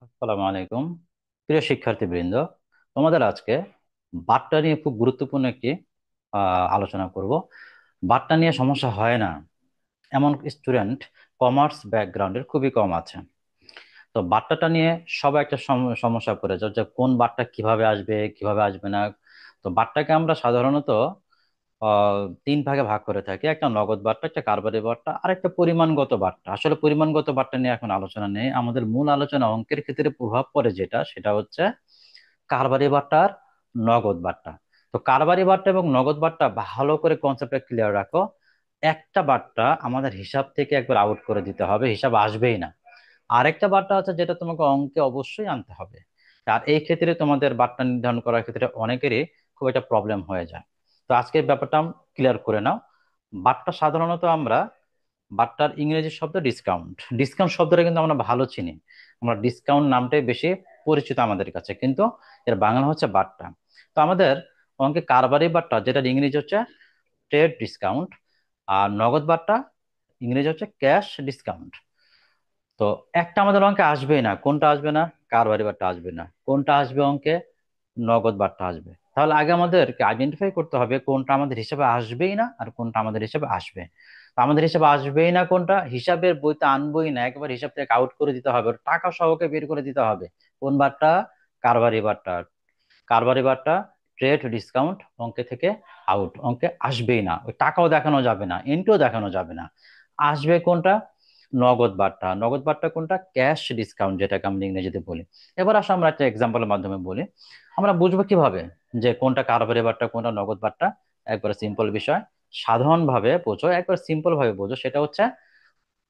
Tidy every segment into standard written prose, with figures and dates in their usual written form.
আসসালামু আলাইকুম। প্রিয় শিক্ষার্থীবৃন্দ, তোমাদের আজকে বাট্টা নিয়ে খুব গুরুত্বপূর্ণ একটি আলোচনা করব। বাট্টা নিয়ে সমস্যা হয় না এমন স্টুডেন্ট কমার্স ব্যাকগ্রাউন্ডের খুবই কম আছে। তো বাট্টাটা নিয়ে সবাই একটা সমস্যা পড়েছে যে কোন বাট্টা কিভাবে আসবে কিভাবে আসবে না। তো বাট্টাকে আমরা সাধারণত তিন ভাগে ভাগ করে থাকি: একটা নগদ বাট্টা, একটা কারবারি বাট্টা, আর একটা পরিমাণগত বাট্টা। আসলে পরিমাণগত বাট্টা নিয়ে এখন আলোচনা নেই, আমাদের মূল আলোচনা অঙ্কের ক্ষেত্রে প্রভাব পড়ে যেটা, সেটা হচ্ছে কারবারি বাট্টা আর নগদ বাট্টা। তো কারবারি বাট্টা এবং নগদ বাট্টা ভালো করে কনসেপ্টটা ক্লিয়ার রাখো। একটা বাট্টা আমাদের হিসাব থেকে একবার আউট করে দিতে হবে, হিসাব আসবেই না। আরেকটা বাট্টা আছে যেটা তোমাকে অঙ্কে অবশ্যই আনতে হবে। আর এই ক্ষেত্রে তোমাদের বাট্টা নির্ধারণ করার ক্ষেত্রে অনেকেরই খুব একটা প্রবলেম হয়ে যায়। তো আজকের ব্যাপারটা ক্লিয়ার করে নাও। বাট্টা সাধারণত আমরা, বাট্টার ইংরেজি শব্দ ডিসকাউন্ট। ডিসকাউন্ট শব্দটা কিন্তু আমরা ভালো চিনি, আমরা ডিসকাউন্ট নামটাই বেশি পরিচিত আমাদের কাছে, কিন্তু এর বাংলা হচ্ছে বাট্টা। তো আমাদের অঙ্কে কারবারি বাট্টা, যেটা ইংরেজি হচ্ছে ট্রেড ডিসকাউন্ট, আর নগদ বাট্টা ইংরেজি হচ্ছে ক্যাশ ডিসকাউন্ট। তো একটা আমাদের অঙ্কে আসবেই না। কোনটা আসবে না? কারবারি বাট্টা আসবে না। কোনটা আসবে অঙ্কে? নগদ বাট্টা আসবে। তাহলে আগে আমাদেরকে আইডেন্টিফাই করতে হবে কোনটা আমাদের হিসাবে আসবেই না আর কোনটা আমাদের হিসাবে আসবে। তো আমাদের হিসাবে আসবেই না কোনটা, হিসাবের বইতে আনবোই না, একবার হিসাব থেকে আউট করে দিতে হবে, ওর টাকা সহকে বের করে দিতে হবে। কোন বাট্টা? কারবারি বাট্টা। কারবারি বাট্টা ট্রেড ডিসকাউন্ট অঙ্কে থেকে আউট, অঙ্কে আসবেই না, ওই টাকাও দেখানো যাবে না, এন্ট্রিও দেখানো যাবে না। আসবে কোনটা? নগদ বাট্টা। নগদ বাট্টা কোনটা? ক্যাশ ডিসকাউন্ট, যেটাকে আমরা ইংরেজিতে বলি। এবার আসো আমরা একটা এক্সাম্পলের মাধ্যমে বলি। আমরা বুঝবো কিভাবে যে কোনটা কারবারি বাট্টা কোনটা নগদ বাট্টা? একবার সিম্পল বিষয়, সাধারণ ভাবে বোঝো, একবার সিম্পল ভাবে বোঝো। সেটা হচ্ছে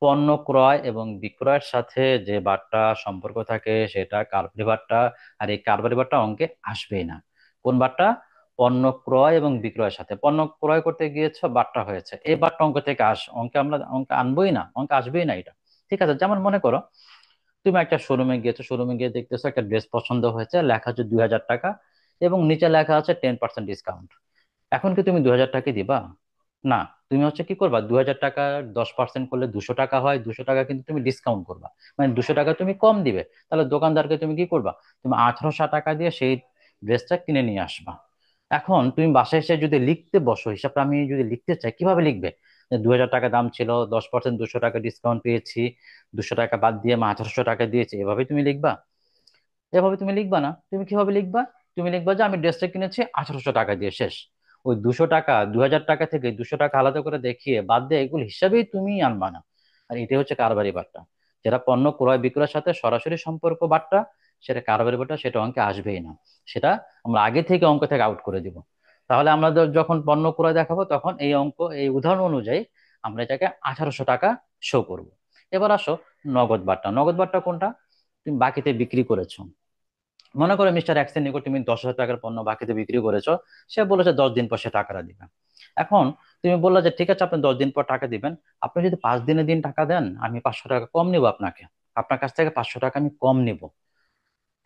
পণ্য ক্রয় এবং বিক্রয়ের সাথে যে বাট্টা সম্পর্ক থাকে সেটা কারবারি বাট্টা। আর এই কারবারি বাট্টা অঙ্কে আসবেই না। কোন বাট্টা? পণ্য ক্রয় এবং বিক্রয়ের সাথে, পণ্য ক্রয় করতে গিয়েছো, বাট্টা হয়েছে, এই বাট্টা অঙ্ক থেকে অঙ্কে আমরা অঙ্কে আনবোই না, অঙ্কে আসবেই না এটা। ঠিক আছে, যেমন মনে করো তুমি একটা শোরুমে গিয়েছো, শোরুমে গিয়ে দেখতেছো একটা ড্রেস পছন্দ হয়েছে, লেখা আছে 2000 টাকা এবং নিচে লেখা আছে 10% ডিসকাউন্ট। এখন কি তুমি 2000 টাকা দিবা? না। তুমি হচ্ছে কি করবা, 2000 টাকা 10% করলে 200 টাকা হয়, 200 টাকা কিন্তু তুমি ডিসকাউন্ট করবা, মানে 200 টাকা তুমি কম দিবে। তাহলে দোকানদারকে তুমি কি করবা, তুমি 1800 টাকা দিয়ে সেই ড্রেসটা কিনে নিয়ে আসবা। এখন তুমি বাসায় এসে যদি লিখতে বসো, হিসাবটা আমি যদি লিখতে চাই, কিভাবে লিখবে? 2000 টাকা দাম ছিল, 10% 200 টাকা ডিসকাউন্ট পেয়েছি, 200 টাকা বাদ দিয়ে আমি 1800 টাকা দিয়েছি, এভাবে তুমি লিখবা? এভাবে তুমি লিখবা না। তুমি কিভাবে লিখবা? তুমি লিখবা যে আমি ড্রেসটা কিনেছি 1800 টাকা দিয়ে, শেষ। ওই 200 টাকা, 2000 টাকা থেকে 200 টাকা আলাদা করে দেখিয়ে বাদ দিয়ে এগুলো হিসাবেই তুমি আনবা না। আর এটাই হচ্ছে কারবারি বাট্টা। যেটা পণ্য ক্রয় বিক্রয়ের সাথে সরাসরি সম্পর্ক বাট্টা, সেটা কারবারি বাট্টা, সেটা অঙ্কে আসবেই না। সেটা আমরা আগে থেকে অঙ্ক থেকে আউট করে দিব। তাহলে আমরা যখন পণ্য ক্রয় দেখাবো তখন এই অঙ্ক, এই উদাহরণ অনুযায়ী আমরা এটাকে 1800 টাকা শো করব। এবার আসো নগদ বাট্টা। নগদ বাট্টা কোনটা? তুমি বাকিতে বিক্রি করেছো। মনে করো মিস্টার এক্স এর নিকট তুমি 10,000 টাকার পণ্য বাকিতে বিক্রি করেছো। সে বলেছে 10 দিন পর সে টাকাটা দিবে। এখন তুমি বললে যে ঠিক আছে, আপনি 10 দিন পর টাকা দিবেন। আপনি যদি 5 দিনের দিন টাকা দেন, আমি 500 টাকা কম নিব আপনাকে, আপনার কাছ থেকে 500 টাকা আমি কম নিব।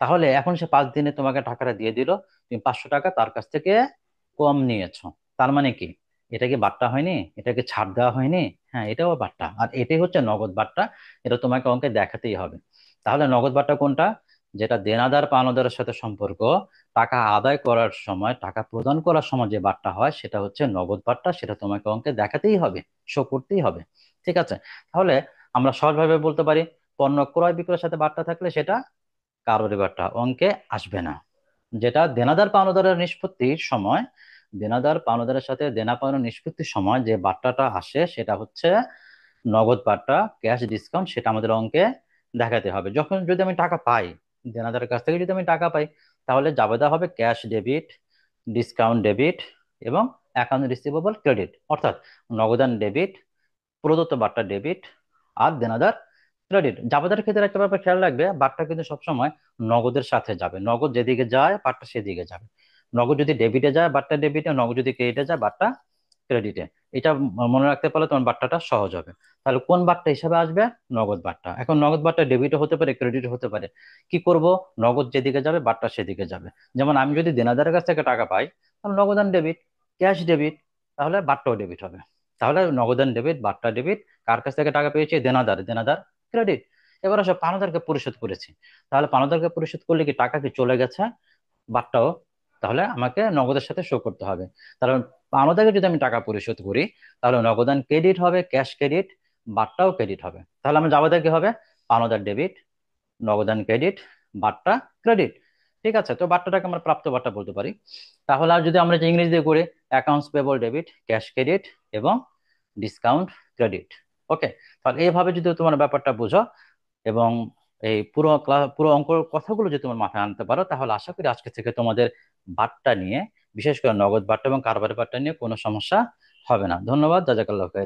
তাহলে এখন সে 5 দিনে তোমাকে টাকাটা দিয়ে দিল, তুমি 500 টাকা তার কাছ থেকে কম নিয়েছো। তার মানে কি? এটা কি বাট্টা হয়নি? এটাকে ছাড় দেওয়া হয়নি? হ্যাঁ, এটাও বাট্টা, আর এটাই হচ্ছে নগদ বাট্টা। এটা তোমাকে অঙ্কে দেখাতেই হবে। তাহলে নগদ বাট্টা কোনটা? যেটা দেনাদার পাওনাদারের সাথে সম্পর্ক, টাকা আদায় করার সময়, টাকা প্রদান করার সময় যে বাট্টা হয় সেটা হচ্ছে নগদ বাট্টা। সেটা তোমাকে অঙ্কে দেখাতেই হবে, শো করতেই হবে। ঠিক আছে। তাহলে আমরা সহজভাবে বলতে পারি, পণ্য ক্রয় বিক্রয়ের সাথে বাট্টা থাকলে সেটা কারোরই বাট্টা অঙ্কে আসবে না। যেটা দেনাদার পাওনাদারের নিষ্পত্তির সময়, দেনাদার পাওনাদারের সাথে দেনা পাওনার নিষ্পত্তির সময় যে বাট্টাটা আসে সেটা হচ্ছে নগদ বাট্টা, ক্যাশ ডিসকাউন্ট, সেটা আমাদের অঙ্কে দেখাতে হবে। যখন যদি আমি টাকা পাই, দেনাদারের কাছ থেকে যদি আমি টাকা পাই, তাহলে জাবেদা হবে ক্যাশ ডেবিট, ডিসকাউন্ট ডেবিট এবং অ্যাকাউন্ট রিসিভেবল ক্রেডিট। অর্থাৎ নগদান ডেবিট, প্রদত্ত বাট্টা ডেবিট, আর দেনাদার ক্রেডিট। জাবেদার ক্ষেত্রে একটা ব্যাপার খেয়াল রাখবে, বাট্টা কিন্তু সবসময় নগদের সাথে যাবে। নগদ যেদিকে যায় বাট্টা সেদিকে যাবে। নগদ যদি ডেবিটে যায় বাট্টা ডেবিটে, নগদ যদি ক্রেডিটে যায় বাট্টা ক্রেডিটে। এটা মনে রাখতে পারলে তোমার বাট্টাটা সহজ হবে। তাহলে কোন বাট্টা হিসাবে আসবে? নগদ বাট্টা। এখন নগদ বাট্টা ডেবিটও হতে পারে, ক্রেডিটও হতে পারে। কি করব? নগদ যেদিকে যাবে বাট্টা সেদিকে যাবে। যেমন আমি যদি দেনাদারের কাছ থেকে টাকা পাই, তাহলে নগদান ডেবিট, ক্যাশ ডেবিট, তাহলে বাট্টাও ডেবিট হবে। তাহলে নগদান ডেবিট, বাট্টা ডেবিট। কার কাছ থেকে টাকা পেয়েছি? দেনাদার, দেনাদার ক্রেডিট। এবার আসো পাওনাদারকে পরিশোধ করেছি, তাহলে পাওনাদারকে পরিশোধ করলে কি টাকা কি চলে গেছে, বাটটাও তাহলে আমাকে নগদের সাথে শো করতে হবে। কারণ পাওনাদারকে যদি আমি টাকা পরিশোধ করি তাহলে নগদান ক্রেডিট হবে, ক্যাশ ক্রেডিট, বাটটাও ক্রেডিট হবে। তাহলে আমার যাওয়াতে কি হবে, পাওনাদার ডেবিট, নগদান ক্রেডিট, বাট্টা ক্রেডিট। ঠিক আছে, তো বাট্টাটাকে আমরা প্রাপ্ত বাট্টা বলতে পারি। তাহলে আর যদি আমরা যে ইংরেজি দিয়ে করি, accounts payable debit, cash credit এবং ডিসকাউন্ট ক্রেডিট। ওকে, তাহলে এইভাবে যদি তোমার ব্যাপারটা বুঝো এবং এই পুরো ক্লাস পুরো অঙ্ক কথাগুলো যদি তোমার মাথায় আনতে পারো, তাহলে আশা করি আজকে থেকে তোমাদের বাট্টা নিয়ে, বিশেষ করে নগদ বাট্টা এবং কারবারি বাট্টা নিয়ে কোনো সমস্যা হবে না। ধন্যবাদ, জাজাকাল্লাহ খাইর।